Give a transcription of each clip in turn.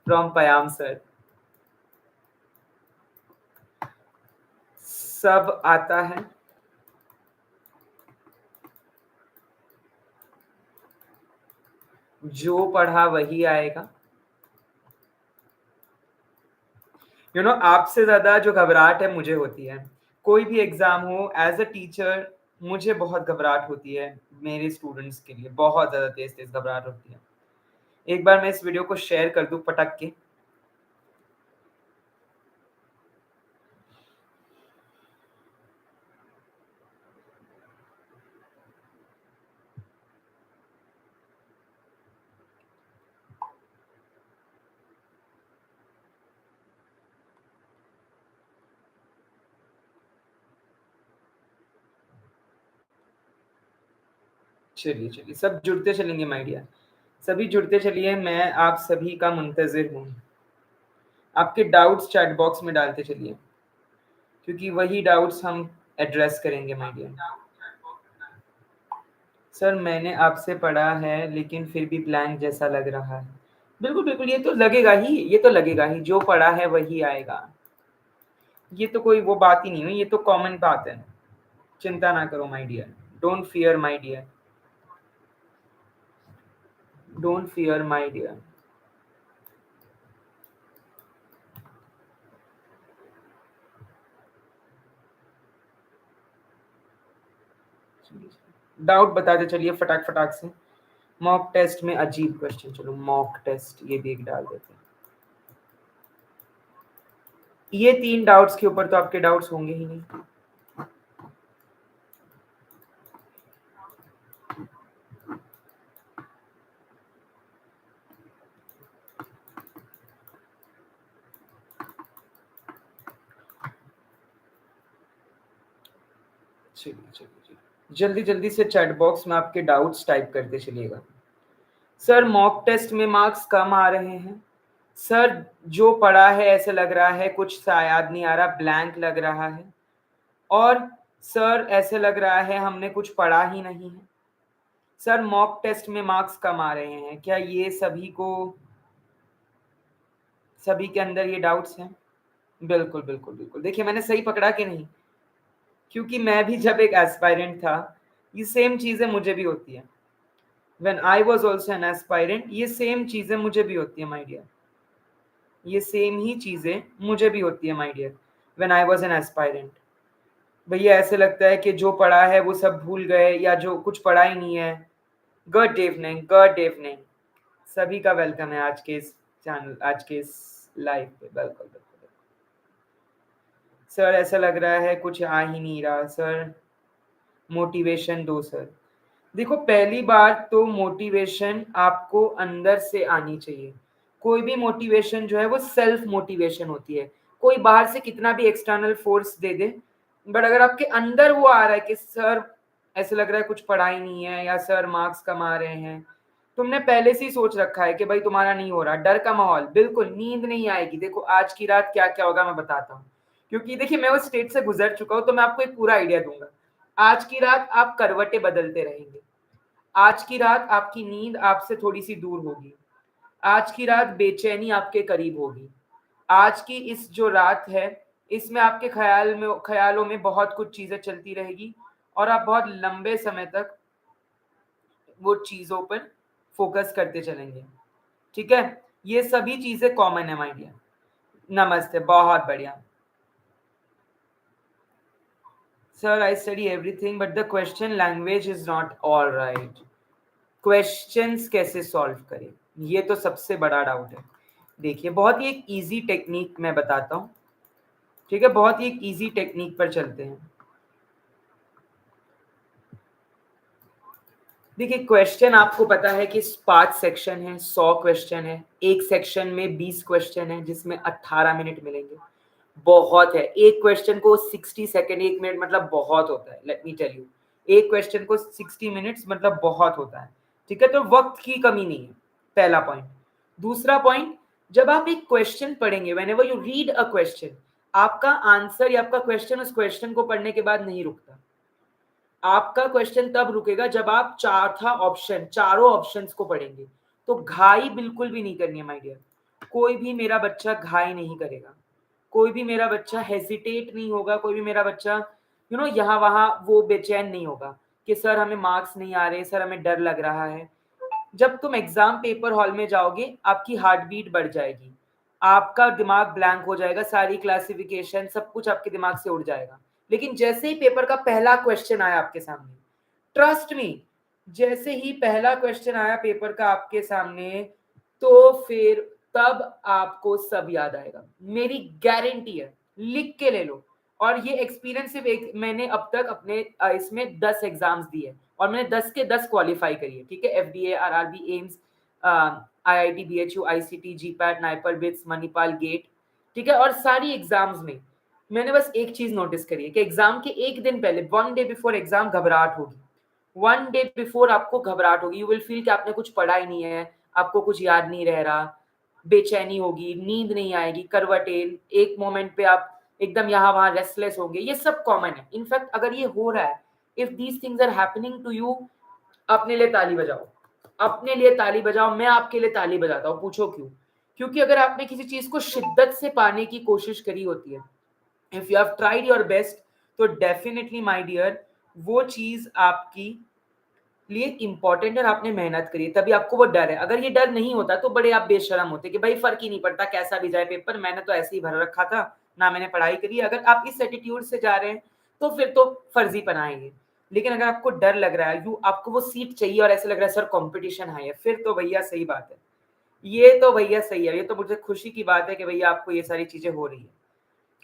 From पयाम sir. सब आता है, जो पढ़ा वही आएगा। आपसे ज्यादा जो घबराहट है मुझे होती है, कोई भी एग्जाम हो, एज अ टीचर मुझे बहुत घबराहट होती है। मेरे स्टूडेंट्स के लिए बहुत ज्यादा तेज तेज घबराहट होती है। एक बार मैं इस वीडियो को शेयर कर दूं पटक के। चलिए चलिए, सब जुड़ते चलेंगे माय डियर, सभी जुड़ते चलिए। मैं आप सभी का मुंतजिर हूँ। आपके डाउट्स चैट बॉक्स में डालते चलिए, क्योंकि वही डाउट्स हम एड्रेस करेंगे माय डियर। सर मैंने आपसे पढ़ा है लेकिन फिर भी ब्लैंक जैसा लग रहा है। बिल्कुल बिल्कुल, ये तो लगेगा ही, ये तो लगेगा ही, जो पढ़ा है वही आएगा। ये तो कोई वो बात ही नहीं हुई, ये तो कॉमन बात है। चिंता ना करो my dear, don't fear my dear, don't fear my dear. Doubt बताते चलिए फटाक फटाक से। मॉक टेस्ट में अजीब क्वेश्चन, चलो मॉक टेस्ट ये भी एक डाल देते हैं। ये 3 डाउट्स के ऊपर तो आपके डाउट्स होंगे ही नहीं। चलिए चलिए चलिए, जल्दी जल्दी से चैट बॉक्स में आपके डाउट्स टाइप करते चलिएगा। सर मॉक टेस्ट में मार्क्स कम आ रहे हैं। सर जो पढ़ा है ऐसे लग रहा है कुछ सा याद नहीं आ रहा, ब्लैंक लग रहा है। और सर ऐसे लग रहा है हमने कुछ पढ़ा ही नहीं है। सर मॉक टेस्ट में मार्क्स कम आ रहे हैं, क्या ये सभी को, सभी के अंदर ये डाउट्स हैं? बिल्कुल बिल्कुल बिल्कुल, देखिए मैंने सही पकड़ा कि नहीं? क्योंकि मैं भी जब एक एस्पायरेंट था, ये सेम चीजें मुझे भी होती है। When I was also an aspirant, ये सेम चीजें मुझे भी होती है माय डियर, ये सेम ही चीजें मुझे भी होती है my dear. When I was an aspirant, भैया ऐसे लगता है कि जो पढ़ा है वो सब भूल गए, या जो कुछ पढ़ा ही नहीं है। गुड इवनिंग, गुड इवनिंग, सभी का वेलकम है आज के इस चैनल, आज के इस लाइव पे। बिल्कुल बिल्कुल। सर ऐसा लग रहा है कुछ आ ही नहीं रहा सर, मोटिवेशन दो सर। देखो पहली बात तो मोटिवेशन आपको अंदर से आनी चाहिए। कोई भी मोटिवेशन जो है वो सेल्फ मोटिवेशन होती है। कोई बाहर से कितना भी external force they they, but अगर आपके अंदर वो आ रहा है कि सर ऐसे लग रहा है कुछ पढ़ाई नहीं है, या सर मार्क्स कम आ रहे हैं, तुमने पहले से ही सोच रखा है कि भाई तुम्हारा नहीं हो रहा, डर का माहौल, बिल्कुल नींद नहीं आएगी। देखो आज की रात क्या क्या होगा मैं बताता हूँ, क्योंकि देखिए मैं उस स्टेट से गुजर चुका हूँ, तो मैं आपको एक पूरा आइडिया दूंगा। आज की रात आप करवटें बदलते रहेंगे। आज की रात आपकी नींद आपसे थोड़ी सी दूर होगी। आज की रात बेचैनी आपके करीब होगी। आज की इस जो रात है, इसमें आपके ख्यालों में बहुत कुछ चीजें चलती रहेगी, और आप बहुत लंबे समय तक वो चीजों पर फोकस करते चलेंगे। ठीक है, ये सभी चीजें कॉमन है माय डियर। नमस्ते, बहुत बढ़िया। Sir I study everything but the question language is not all right. Questions कैसे सॉल्व करें, ये तो सबसे बड़ा डाउट है। देखिए बहुत ही एक इजी टेक्निक मैं बताता हूँ। ठीक है, बहुत ही एक इजी टेक्निक पर चलते हैं। देखिए क्वेश्चन आपको पता है कि 5 सेक्शन है, 100 क्वेश्चन है, एक सेक्शन में 20 क्वेश्चन है, जिसमें 18 मिनट मिलेंगे। बहुत है, एक क्वेश्चन को 60 सेकेंड, 1 मिनट मतलब बहुत होता है। लेट मी टेल यू, एक क्वेश्चन को 60 मिनट्स मतलब बहुत होता है। ठीक है, तो वक्त की कमी नहीं है, पहला पॉइंट। दूसरा पॉइंट, जब आप एक क्वेश्चन पढ़ेंगे, whenever you read a question, आपका आंसर या आपका क्वेश्चन उस क्वेश्चन को पढ़ने के बाद नहीं रुकता। आपका क्वेश्चन तब रुकेगा जब आप चारों ऑप्शंस को पढ़ेंगे। तो घाई बिल्कुल भी नहीं करनी है माय डियर। कोई भी मेरा बच्चा घाई नहीं करेगा, कोई भी मेरा बच्चा हेजिटेट नहीं होगा, कोई भी मेरा बच्चा यहाँ वहां वो बेचैन नहीं होगा कि सर हमें मार्क्स नहीं आ रहे, सर हमें डर लग रहा है। जब तुम एग्जाम पेपर हॉल में जाओगे आपकी हार्ट बीट बढ़ जाएगी, आपका दिमाग ब्लैंक हो जाएगा, सारी क्लासिफिकेशन सब कुछ आपके दिमाग से उड़ जाएगा। लेकिन जैसे ही पेपर का पहला क्वेश्चन आया आपके सामने, ट्रस्ट मी, जैसे ही पहला क्वेश्चन आया पेपर का आपके सामने, तो फिर तब आपको सब याद आएगा, मेरी गारंटी है, लिख के ले लो। और ये एक्सपीरियंस सिर्फ एक, मैंने अब तक अपने इसमें 10 एग्जाम्स दिए और मैंने 10 के 10 क्वालिफाई करी है, ठीक है। FDA, RRB, AIIMS, IIT, BHU, ICT, GPAT, NIPER, BITS, Manipal, GATE, ठीक है। और सारी एग्जाम्स में मैंने बस एक चीज नोटिस करी है कि एग्जाम के एक दिन पहले, 1 डे बिफोर एग्जाम, घबराहट होगी। 1 डे बिफोर आपको घबराहट होगी, यू विल फील कि आपने कुछ पढ़ा ही नहीं है, आपको कुछ याद नहीं रह रहा, बेचैनी होगी, नींद नहीं आएगी, करवटेल, एक मोमेंट पे आप एकदम यहाँ वहां रेस्टलेस होंगे। ये सब कॉमन है। इनफैक्ट अगर ये हो रहा है, if these things are happening to you, अपने लिए ताली बजाओ, अपने लिए ताली बजाओ। मैं आपके लिए ताली बजाता हूँ, पूछो क्यों? क्योंकि अगर आपने किसी चीज को शिद्दत से पाने की कोशिश करी होती है, if you have tried your best, तो डेफिनेटली माय डियर वो चीज आपकी लिए इंपॉर्टेंट है और आपने मेहनत करी है, तभी आपको वो डर है। अगर ये डर नहीं होता तो बड़े आप बेशरम होते कि भाई फर्क ही नहीं पड़ता कैसा भी जाए पेपर, मैंने तो ऐसे ही भर रखा था, ना मैंने पढ़ाई करी। अगर आप इस एटीट्यूड से जा रहे हैं तो फिर तो फर्जी बनाएंगे। लेकिन अगर आपको डर लग रहा है, यू आपको वो सीट चाहिए और ऐसे लग रहा है सर कंपटीशन हाई है, फिर तो भैया सही बात है, ये तो भैया सही है। ये तो मुझे खुशी की बात है कि भैया आपको ये सारी चीजें हो रही है।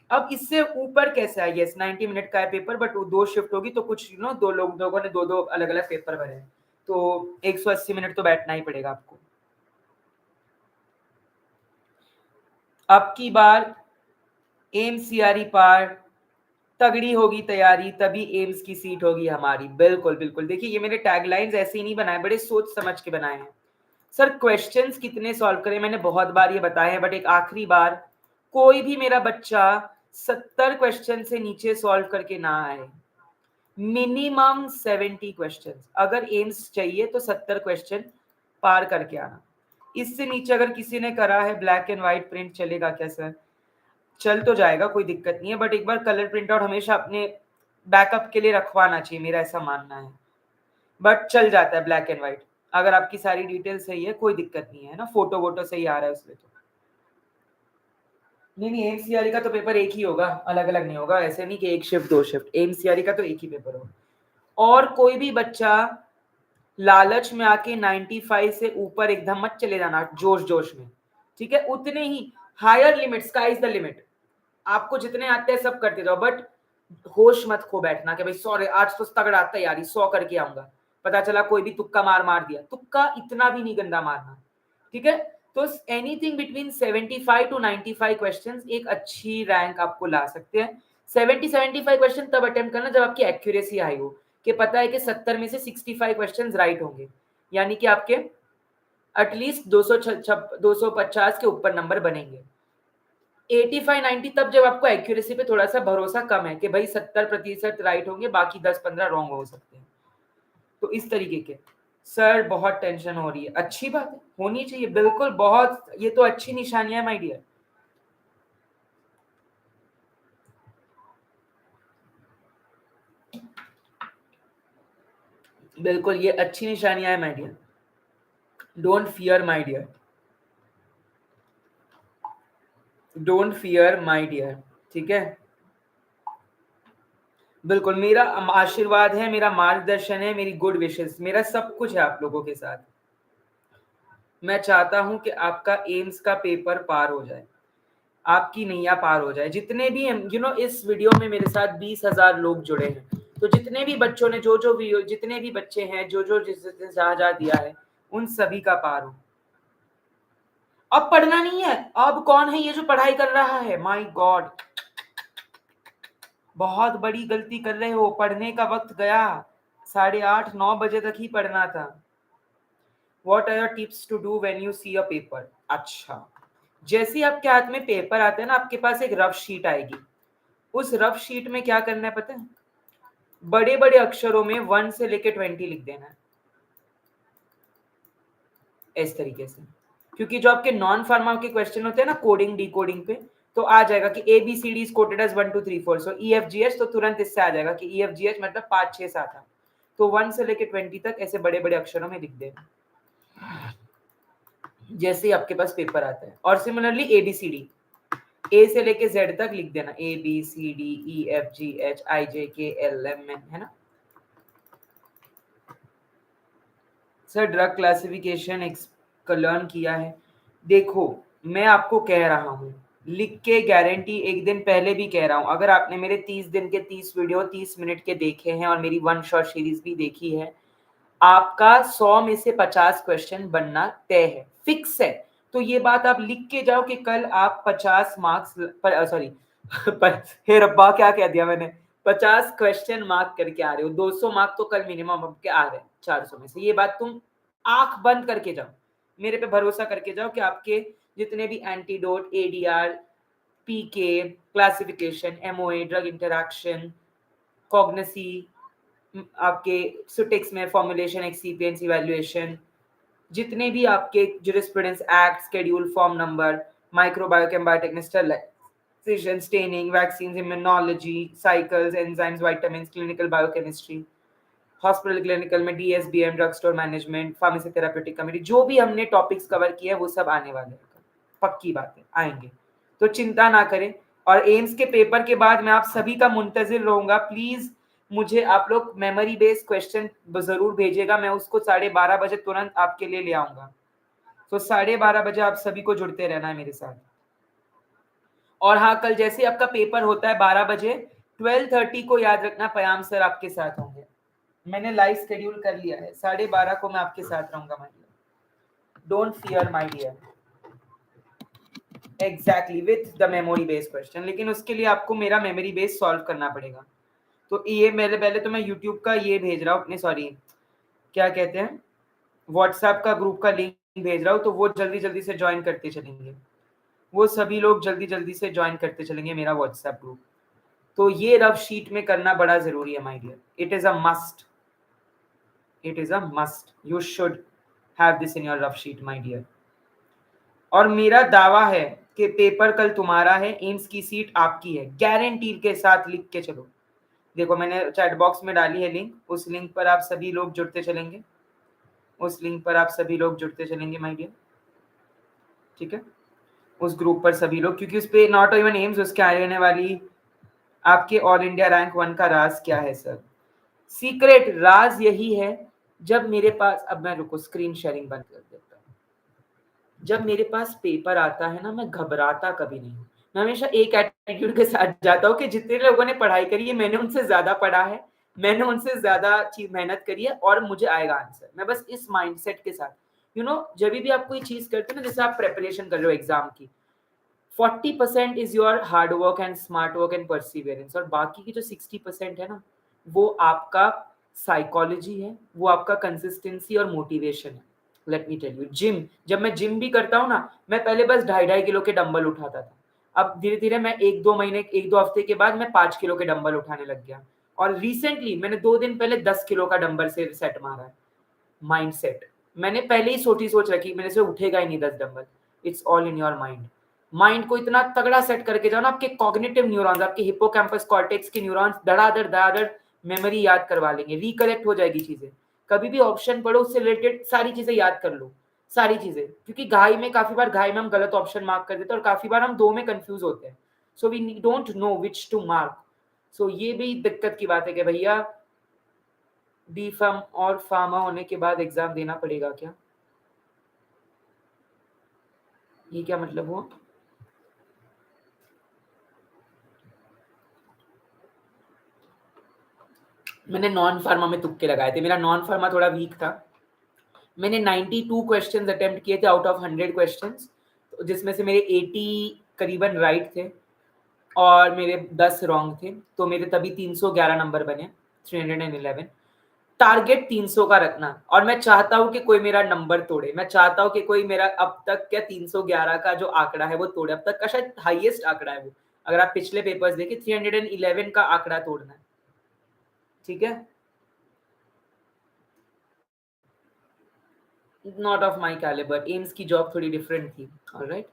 अब इससे ऊपर कैसे है? यस 90 मिनट का है पेपर, बट वो 2 शिफ्ट होगी, तो कुछ दो लोगों ने 2 अलग अलग पेपर भरे हैं, तो 180 मिनट तो बैठना ही पड़ेगा आपको। अब की बार एम्स सीआरई पार, तगड़ी होगी तैयारी तभी एम्स की सीट होगी हमारी। बिल्कुल बिल्कुल, देखिए ये मेरे टैगलाइंस ऐसे ही नहीं बनाए, बड़े सोच समझ के बनाए हैं। सर क्वेश्चंस कितने सॉल्व करें, मैंने बहुत बार ये बताया है, बट एक आखिरी बार, कोई भी मेरा बच्चा 70 क्वेश्चन से नीचे सॉल्व करके ना आए, मिनिमम 70 क्वेश्चंस। अगर एम्स चाहिए तो 70 क्वेश्चन पार करके आना। इससे नीचे अगर किसी ने करा है, ब्लैक एंड व्हाइट प्रिंट चलेगा क्या सर? चल तो जाएगा, कोई दिक्कत नहीं है, बट एक बार कलर प्रिंट आउट हमेशा अपने बैकअप के लिए रखवाना चाहिए, मेरा ऐसा मानना है। बट चल जाता है ब्लैक एंड व्हाइट, अगर आपकी सारी डिटेल सही है कोई दिक्कत नहीं है ना, फोटो वोटो सही आ रहा है उसमें तो। नहीं एमसीआरई का तो पेपर एक ही होगा, अलग अलग नहीं होगा, ऐसे नहीं कि एक शिफ्ट 2 शिफ्ट, एमसीआरई का तो एक ही पेपर होगा। और कोई भी बच्चा लालच में आके 95 से ऊपर एकदम मत चले जाना जोश जोश में, ठीक है। उतने ही higher limit, sky is the limit, आपको जितने आते हैं सब करते जाओ, बट होश मत खो बैठना कि भाई सॉरी आज तो तगड़ा तैयारी 100 करके आऊंगा, पता चला कोई भी तुक्का मार दिया। तुक्का इतना भी नहीं गंदा मारना, ठीक है। तो एनीथिंग बिटवीन 75 टू 95 क्वेश्चंस एक अच्छी रैंक आपको ला सकते हैं। 70-75 क्वेश्चन तब अटेम्प्ट करना जब आपकी एक्यूरेसी हाई हो, कि पता है कि 70 में से 65 क्वेश्चंस राइट होंगे, यानी कि आपके एटलीस्ट 250 के ऊपर नंबर बनेंगे। 85-90 तब जब आपको एक्यूरेसी पे थोड़ा सा भरोसा कम है कि भाई 70% राइट होंगे, बाकी 10-15 रॉन्ग हो सकते हैं। तो इस तरीके के। सर बहुत टेंशन हो रही है, अच्छी बात है, होनी चाहिए बिल्कुल, बहुत, ये तो अच्छी निशानियां है माय डियर। बिल्कुल ये अच्छी निशानियां है my dear, don't fear my dear, don't fear my dear, ठीक है। बिल्कुल मेरा आशीर्वाद है, मेरा मार्गदर्शन है, मेरी गुड विशेस, मेरा सब कुछ है आप लोगों के साथ। मैं चाहता हूं कि आपका एम्स का पेपर पार हो जाए, आपकी नैया पार हो जाए। जितने भी इस वीडियो में मेरे साथ 20,000 लोग जुड़े हैं, तो जितने भी बच्चों ने जो वीडियो, जितने भी बच्चे हैं जो जिसने जहाँ दिया है, उन सभी का पार हो। अब पढ़ना नहीं है, अब कौन है ये जो पढ़ाई कर रहा है? माय गॉड, बहुत बड़ी गलती कर रहे हो, पढ़ने का वक्त गया, 8:30-9 बजे तक ही पढ़ना था। What are your tips to do when you see a paper? अच्छा, जैसे ही आपके हाथ में पेपर आता है ना, आपके पास एक रफ शीट आएगी, उस रफ शीट में क्या करना है पता है? बड़े बड़े अक्षरों में 1 से लेके 20 लिख देना है, इस तरीके से। क्योंकि जो आपके नॉन फार्मा के क्वेश्चन होते हैं ना कोडिंग डिकोडिंग पे, तो आ जाएगा कि A B C D is quoted as 1 2 3 4, so E F G H, तो तुरंत इससे आ जाएगा कि ई एफ जी एच मतलब 5 6 7 8, तो 1 से लेके 20 तक ऐसे बड़े बड़े अक्षरों में लिख देना जैसे ही आपके पास पेपर आता है। और similarly A B C D, A से लेके जेड तक लिख देना, A B C D E F G H I J K L M N, है ना सर। ड्रग क्लासिफिकेशन का लर्न किया है। देखो मैं आपको कह रहा हूँ, लिख के गारंटी एक दिन पहले भी कह रहा हूँ, अगर आपने मेरे 30 दिन के 30 वीडियो 30 मिनट के देखे हैं और मेरी वन शॉट सीरीज भी देखी है, आपका 100 में से 50 क्वेश्चन बनना तय है, फिक्स है। तो ये बात आप लिख के जाओ कि कल आप 50 मार्क्स पर, सॉरी पर हे रब्बा क्या कह दिया मैंने, 50 क्वेश्चन मार्क करके आ रहे हो, 200 मार्क तो कल मिनिमम आपके आ रहे हैं 400 में से। ये बात तुम आंख बंद करके जाओ, मेरे पे भरोसा करके जाओ कि आपके जितने भी antidote, ADR, PK, classification, MOA, drug interaction, कॉग्निसी, आपके सुटिक्स में फॉर्मुलेशन, एक्सीपिएंस, इवैल्यूएशन, जितने भी आपके jurisprudence act, schedule, form number, microbiochem, biotechnic, sterilization, staining, vaccine, immunology, cycles, enzymes, vitamins, clinical biochemistry, hospital clinical में DSBM, drug store management, pharmacy therapeutic committee, जो भी हमने टॉपिक्स कवर किए हैं वो सब आने वाले हैं, पक्की बात है आएंगे, तो चिंता ना करें। और एम्स के पेपर के बाद मैं आप सभी का मुंतजिर रहूंगा, प्लीज मुझे आप लोग मेमोरी बेस्ड क्वेश्चन जरूर भेजिएगा, मैं उसको 12:30 बजे तुरंत आपके लिए ले आऊंगा, तो 12:30 बजे आप सभी को जुड़ते रहना है मेरे साथ। और हाँ, कल जैसे आपका पेपर होता है 12 बजे, 12:30 को याद रखना पयाम सर आपके साथ होंगे, मैंने लाइव शेड्यूल कर लिया है, 12:30 को मैं आपके साथ रहूंगा my dear, don't fear my dear, exactly with the memory based question, लेकिन उसके लिए आपको मेरा मेमोरी बेस सॉल्व करना पड़ेगा। तो ये मेरे पहले तो मैं यूट्यूब का ये भेज रहा हूँ अपने, सॉरी क्या कहते हैं, व्हाट्सएप का ग्रुप का लिंक भेज रहा हूँ, तो वो जल्दी जल्दी से ज्वाइन करते चलेंगे, वो सभी लोग जल्दी जल्दी से ज्वाइन करते चलेंगे मेरा व्हाट्सएप ग्रुप। तो ये रफ शीट में करना बड़ा जरूरी है my dear, it is a must, it is a must, you should have this in your rough sheet my dear. और मेरा दावा है कि पेपर कल तुम्हारा है, एम्स की सीट आपकी है, गारंटी के साथ लिख के चलो। देखो मैंने चैट बॉक्स में डाली है लिंक, उस लिंक पर आप सभी लोग जुड़ते चलेंगे, उस लिंक पर आप सभी लोग जुड़ते चलेंगे माय डियर, ठीक है, उस ग्रुप पर सभी लोग, क्योंकि उस पे नॉट इवन एम्स, उसके आने वाली आपके ऑल इंडिया रैंक 1 का राज क्या है सर, सीक्रेट राज यही है, जब मेरे पास, अब मैं रुको स्क्रीन शेयरिंग बंद कर देता हूँ, जब मेरे पास पेपर आता है ना, मैं घबराता कभी नहीं हूँ, मैं हमेशा एक एटीट्यूड के साथ जाता हूँ कि जितने लोगों ने पढ़ाई करी है मैंने उनसे ज्यादा पढ़ा है, मैंने उनसे ज्यादा मेहनत करी है और मुझे आएगा आंसर, मैं बस इस माइंडसेट के साथ, जब भी आप कोई चीज करते हो ना, जैसे आप प्रेपरेशन कर रहे हो एग्जाम की, 40% is your hard work and smart work and Perseverance, और बाकी की जो 60% है ना, वो आपका साइकोलॉजी है, वो आपका कंसिस्टेंसी और मोटिवेशन है। Let me tell you, gym, जब मैं जिम भी करता हूँ ना, मैं पहले बस 2.5 2.5 किलो के डंबल उठाता था, अब धीरे धीरे मैं 1 2 महीने 1 2 हफ्ते के बाद मैं 5 किलो के डंबल उठाने लग गया, और रिसेंटली मैंने 2 दिन पहले 10 किलो का डंबल से सेट मारा है। माइंडसेट, मैंने पहले ही सोची सोच रखी, मेरे से उठेगा ही नहीं 10 dumbbell, it's all in your mind. Mind को इतना तगड़ा सेट करके जाओ ना, आपके कॉग्निटिव न्यूरॉन्स, आपके हिप्पोकैम्पस कॉर्टेक्स के न्यूरॉन्स धड़ाधड़ मेमोरी याद करवा लेंगे, रिकलेक्ट हो जाएगी चीजें, कभी भी ऑप्शन पढ़ो उससे रिलेटेड सारी चीजें याद कर लो, सारी चीजें, क्योंकि काफी बार घाई में हम गलत ऑप्शन मार्क कर देते हैं और काफी बार हम दो में कंफ्यूज होते हैं, so we don't know which to mark. So ये भी दिक्कत की बात है कि भैया डी फार्म और फार्मा होने के बाद एग्जाम देना पड़ेगा क्या, ये क्या मतलब हुआ? मैंने नॉन फार्मा में तुक्के लगाए थे, मेरा नॉन फार्मा थोड़ा वीक था, मैंने 92 क्वेश्चंस अटेम्प्ट किए थे आउट ऑफ 100 क्वेश्चंस, जिसमें से मेरे 80 करीबन राइट थे और मेरे 10 रॉन्ग थे, तो मेरे तभी 311 नंबर बने, 311। टारगेट 300 का रखना, और मैं चाहता हूं कि कोई मेरा नंबर तोड़े, मैं चाहता हूं कि कोई मेरा अब तक क्या 311 का जो आंकड़ा है वो तोड़े, अब तक का शायद हाईएस्ट आंकड़ा है वो, अगर आप पिछले पेपर्स देखें 311 का आंकड़ा तोड़ना है, ठीक है। Not of my calibre, AIIMS की जॉब थोड़ी डिफरेंट थी. Alright.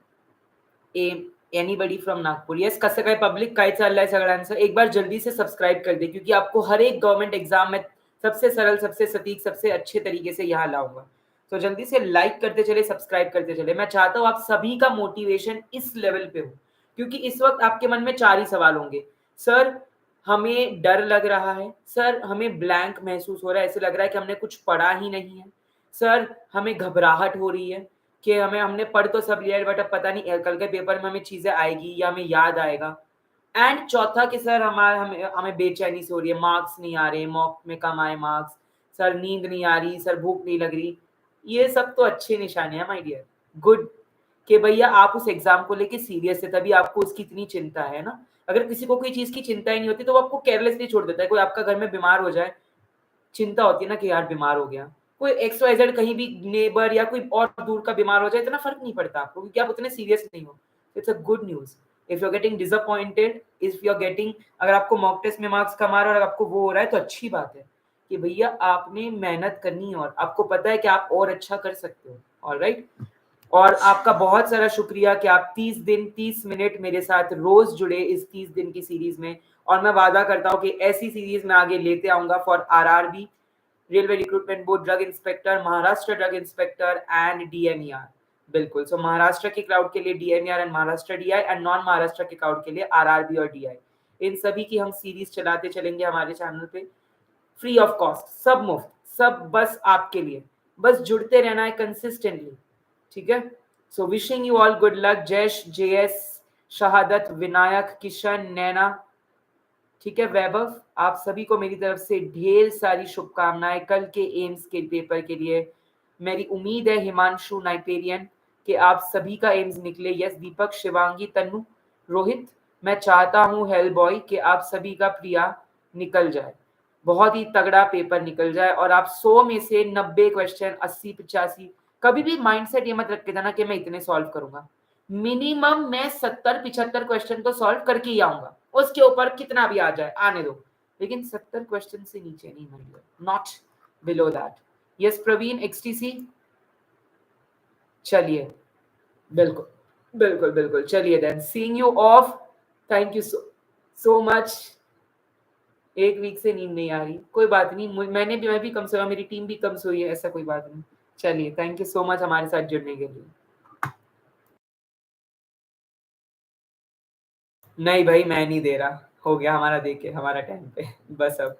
Anybody from Nagpur. Yes, कसं काय पब्लिक काय चाललंय सगळ्यांचं? एक बार जल्दी से सब्सक्राइब कर दे, क्योंकि आपको हर एक गवर्नमेंट एग्जाम में सबसे सरल, सबसे सटीक, सबसे अच्छे तरीके से यहाँ लाऊंगा. तो जल्दी से लाइक करते चले, सब्सक्राइब करते चले. मैं चाहता हूँ आप सभी का मोटिवेशन इस लेवल पे हो, क्योंकि इस वक्त आपके मन में 4 ही सवाल होंगे. सर, हमें डर लग रहा है. सर, हमें ब्लैंक महसूस हो रहा है, ऐसे लग रहा है कि हमने कुछ पढ़ा ही नहीं है. सर, हमें घबराहट हो रही है कि हमने पढ़ तो सब लिया है, बट अब पता नहीं कल के पेपर में हमें चीजें आएगी या हमें याद आएगा. एंड चौथा कि सर हमारा हमें हमें बेचैनी से हो रही है, मार्क्स नहीं आ रहे, मॉक में कम आए मार्क्स. सर, नींद नहीं आ रही, सर भूख नहीं लग रही. ये सब तो अच्छे निशाने हैं माय डियर. गुड कि भैया आप उस एग्जाम को लेके सीरियस है, तभी आपको उसकी इतनी चिंता है ना. अगर किसी को कोई चीज की चिंता ही नहीं होती तो वो आपको केयरलेसली छोड़ देता है. कोई आपका घर में बीमार हो जाए, चिंता होती है ना कि यार बीमार हो गया. कोई एक्स वाई जेड कहीं भी नेबर या कोई और दूर का बीमार हो जाए, इतना फर्क नहीं पड़ता आपको, क्योंकि आप उतने सीरियस नहीं हो. It's a good news. If you are getting disappointed, if you are getting, अगर आपको मॉक टेस्ट में मार्क्स कम आ रहा है और आपको वो हो रहा है, तो अच्छी बात है कि भैया आपने मेहनत करनी है और आपको पता है कि आप और अच्छा कर सकते हो. ऑलराइट. और आपका बहुत सारा शुक्रिया कि आप 30 दिन 30 मिनट मेरे साथ रोज जुड़े इस 30 दिन की सीरीज में. और मैं वादा करता हूँ कि ऐसी सीरीज मैं आगे लेते आऊंगा for RRB, railway recruitment board, drug inspector, Maharashtra drug inspector and DMER. बिल्कुल. सो महाराष्ट्र के क्राउड के लिए DMER and Maharashtra DI, and non Maharashtra के क्राउड के लिए आरआरबी और डीआई. इन सभी की हम सीरीज चलाते चलेंगे हमारे चैनल पे, फ्री ऑफ कॉस्ट, सब मुफ्त, सब बस आपके लिए. बस जुड़ते रहना है कंसिस्टेंटली. ठीक है. So wishing you all good luck. Jayesh, JS, शहादत, विनायक, किशन, नैना, ठीक है, वैभव, आप सभी को मेरी तरफ से ढेर सारी शुभकामनाएं कल के एम्स के पेपर के लिए. मेरी उम्मीद है हिमांशु नाइपेरियन कि आप सभी का एम्स निकले. यस, दीपक, शिवांगी, तन्नु, रोहित, मैं चाहता हूं हेल बॉय कि आप सभी का प्रिया निकल जाए, बहुत ही तगड़ा पेपर निकल जाए और आप 100 में से 90 क्वेश्चन, 80, 85, कभी भी माइंडसेट ये मत रख के जाना कि मैं इतने सॉल्व करूंगा. मिनिमम मैं 70-75 क्वेश्चन तो सॉल्व करके ही आऊंगा. उसके ऊपर कितना भी आ जाए आने दो, लेकिन 70 क्वेश्चन से नीचे नहीं मानिए, not below that. Yes Praveen, एक्सटीसी. चलिए, बिल्कुल बिल्कुल बिल्कुल. चलिए then, seeing you off. Thank you so so much. एक वीक से नींद नहीं आ रही, कोई बात नहीं, मैं भी कम सोया, मेरी टीम भी कम सोई है, ऐसा कोई बात नहीं. चलिए, थैंक यू सो मच हमारे साथ जुड़ने के लिए. नहीं भाई, मैं नहीं दे रहा, हो गया हमारा, देखे हमारा टाइम पे. बस अब